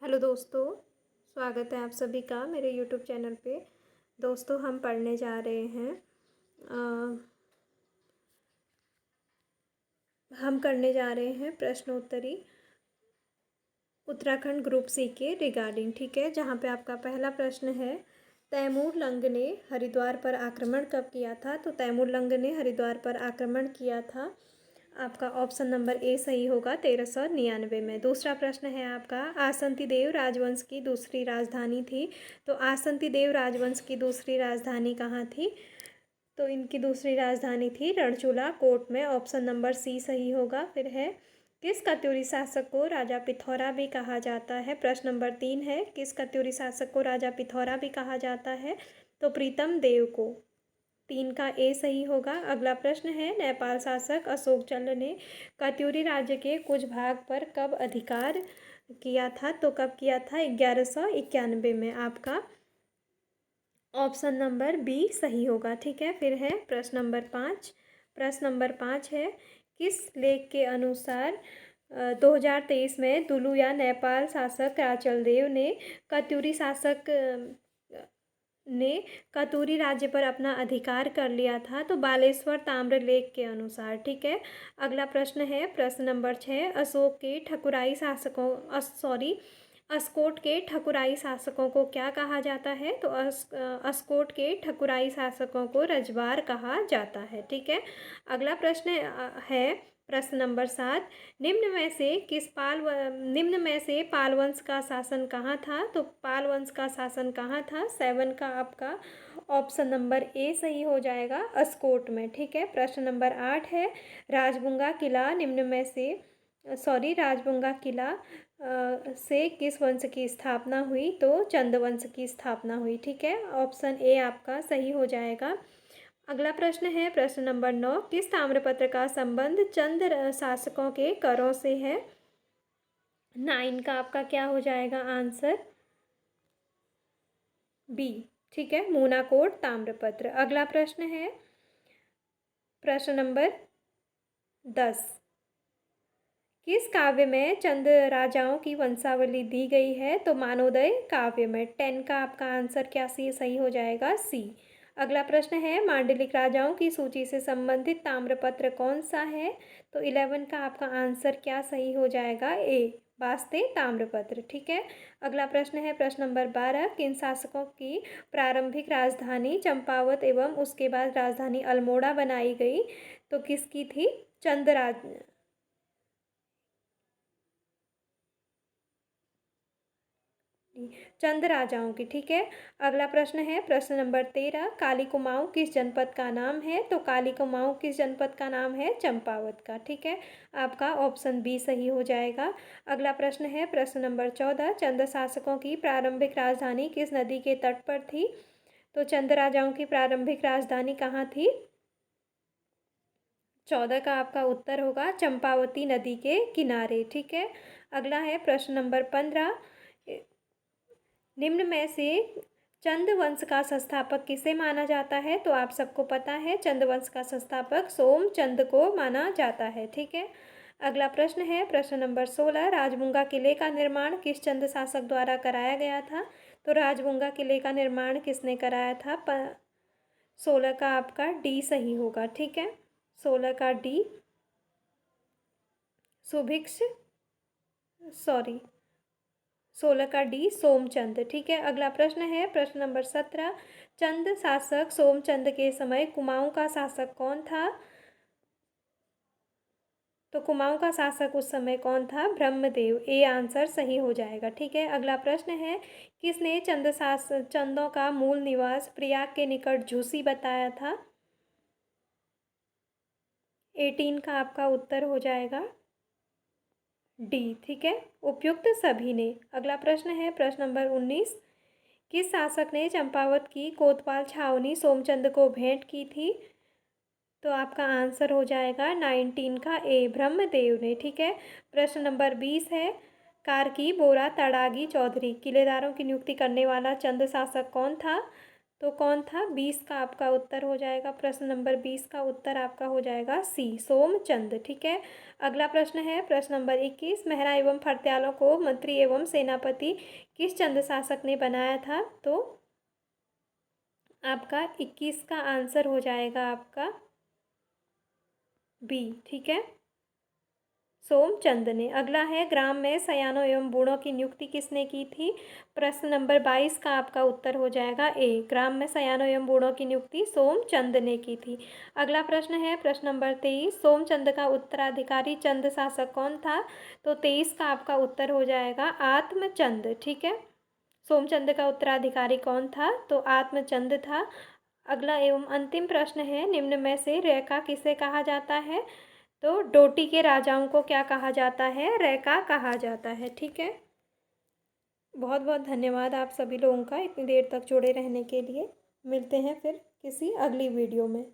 Hello दोस्तों, स्वागत है आप सभी का मेरे यूट्यूब चैनल पे। दोस्तों, हम पढ़ने जा रहे हैं हम करने जा रहे हैं प्रश्नोत्तरी उत्तराखंड ग्रुप सी के रिगार्डिंग। ठीक है, जहाँ पे आपका पहला प्रश्न है, तैमूर लंग ने हरिद्वार पर आक्रमण कब किया था? तो तैमूर लंग ने हरिद्वार पर आक्रमण किया था, आपका ऑप्शन नंबर ए सही होगा, 1399 में। दूसरा प्रश्न है आपका, आसंती देव राजवंश की दूसरी राजधानी थी। तो आसंती देव राजवंश की दूसरी राजधानी कहाँ थी? तो इनकी दूसरी राजधानी थी रणचूला कोट में, ऑप्शन नंबर सी सही होगा। फिर है, किस कत्यूरी शासक को राजा पिथौरा भी कहा जाता है? प्रश्न नंबर 3 है, किस कत्यूरी शासक को राजा पिथौरा भी कहा जाता है? तो प्रीतम देव को। 3 का ए सही होगा। अगला प्रश्न है, नेपाल शासक अशोक चंद्र ने कत्यूरी राज्य के कुछ भाग पर कब अधिकार किया था? तो कब किया था? 1191 में, आपका ऑप्शन नंबर बी सही होगा। ठीक है, फिर है प्रश्न नंबर 5। प्रश्न नंबर 5 है, किस लेख के अनुसार 2023 में दुलु या नेपाल शासक राचल देव ने कत्यूरी शासक ने कतूरी राज्य पर अपना अधिकार कर लिया था? तो बालेश्वर ताम्र लेख के अनुसार। ठीक है, अगला प्रश्न है प्रश्न नंबर 6, अशोक के ठकुराई शासकों अस्कोट के ठकुराई शासकों को क्या कहा जाता है? तो अस्कोट के ठकुराई शासकों को रजवार कहा जाता है। ठीक है, अगला प्रश्न है प्रश्न नंबर 7, निम्न में से पाल वंश का शासन कहाँ था? तो पाल वंश का शासन कहाँ था? 7 का आपका ऑप्शन नंबर ए सही हो जाएगा, अस्कोट में। ठीक है, प्रश्न नंबर 8 है, राजबुंगा किला राजबुंगा किला से किस वंश की स्थापना हुई? तो चंद वंश की स्थापना हुई। ठीक है, ऑप्शन ए आपका सही हो जाएगा। अगला प्रश्न है प्रश्न नंबर 9, किस ताम्रपत्र का संबंध चंद शासकों के करों से है? 9 का आपका क्या हो जाएगा आंसर? बी। ठीक है, मूनाकोट ताम्रपत्र। अगला प्रश्न है प्रश्न नंबर 10, किस काव्य में चंद राजाओं की वंशावली दी गई है? तो मानोदय काव्य में। 10 का आपका आंसर क्या सी सही हो जाएगा? सी। अगला प्रश्न है, मांडलिक राजाओं की सूची से संबंधित ताम्रपत्र कौन सा है? तो 11 का आपका आंसर क्या सही हो जाएगा? ए, वास्ते ताम्रपत्र। ठीक है, अगला प्रश्न है प्रश्न नंबर 12, किन शासकों की प्रारंभिक राजधानी चंपावत एवं उसके बाद राजधानी अल्मोड़ा बनाई गई? तो किसकी थी? चंद राजाओं की। ठीक है, अगला प्रश्न है प्रश्न नंबर 13, काली कुमाऊं किस जनपद का नाम है? तो काली कुमाऊं किस जनपद का नाम है? चंपावत का। ठीक है, आपका ऑप्शन बी सही हो जाएगा। अगला प्रश्न है प्रश्न नंबर 14, चंद शासकों की प्रारंभिक राजधानी किस नदी के तट पर थी? तो चंद राजाओं की प्रारंभिक राजधानी कहाँ थी? 14 का आपका उत्तर होगा चंपावती नदी के किनारे। ठीक है, अगला है प्रश्न नंबर 15, निम्न में से चंद वंश का संस्थापक किसे माना जाता है? तो आप सबको पता है, चंद वंश का संस्थापक सोमचंद को माना जाता है। ठीक है, अगला प्रश्न है प्रश्न नंबर 16, राजबुंगा किले का निर्माण किस चंद शासक द्वारा कराया गया था? तो राजबुंगा किले का निर्माण किसने कराया था? 16 का आपका डी सही होगा। ठीक है, 16 का डी, सुभिक्ष 16 का डी सोमचंद। ठीक है, अगला प्रश्न है प्रश्न नंबर 17, चंद शासक सोमचंद के समय कुमाऊं का शासक कौन था? तो कुमाऊं का शासक उस समय कौन था? ब्रह्मदेव। ए आंसर सही हो जाएगा। ठीक है, अगला प्रश्न है, किसने चंदों का मूल निवास प्रयाग के निकट झूसी बताया था? 18 का आपका उत्तर हो जाएगा डी। ठीक है, उपयुक्त सभी ने। अगला प्रश्न है प्रश्न नंबर 19, किस शासक ने चंपावत की कोतवाल छावनी सोमचंद को भेंट की थी? तो आपका आंसर हो जाएगा 19 का ए, ब्रह्मदेव ने। ठीक है, प्रश्न नंबर 20 है, कार्की बोरा तड़ागी चौधरी किलेदारों की नियुक्ति करने वाला चंद शासक कौन था? तो कौन था? 20 का आपका उत्तर हो जाएगा, प्रश्न नंबर 20 का उत्तर आपका हो जाएगा सी, सोमचंद। ठीक है। अगला प्रश्न है प्रश्न नंबर 21, मेहरा एवं फर्त्यालों को मंत्री एवं सेनापति किस चंद शासक ने बनाया था? तो आपका 21 का आंसर हो जाएगा आपका बी। ठीक है, सोमचंद ने। अगला है, ग्राम में सयानों एवं बूढ़ों की नियुक्ति किसने की थी? प्रश्न नंबर 22 का आपका उत्तर हो जाएगा ए, ग्राम में सयानों एवं बूढ़ों की नियुक्ति सोमचंद ने की थी। अगला प्रश्न है प्रश्न नंबर 23, सोमचंद का उत्तराधिकारी चंद शासक कौन था? तो 23 का आपका उत्तर हो जाएगा आत्मचंद। ठीक है, सोमचंद का उत्तराधिकारी कौन था? तो आत्मचंद था। अगला एवं अंतिम प्रश्न है, निम्न में से रैका किसे कहा जाता है? तो डोटी के राजाओं को क्या कहा जाता है? रैका कहा जाता है। ठीक है, बहुत बहुत धन्यवाद आप सभी लोगों का इतनी देर तक जुड़े रहने के लिए। मिलते हैं फिर किसी अगली वीडियो में।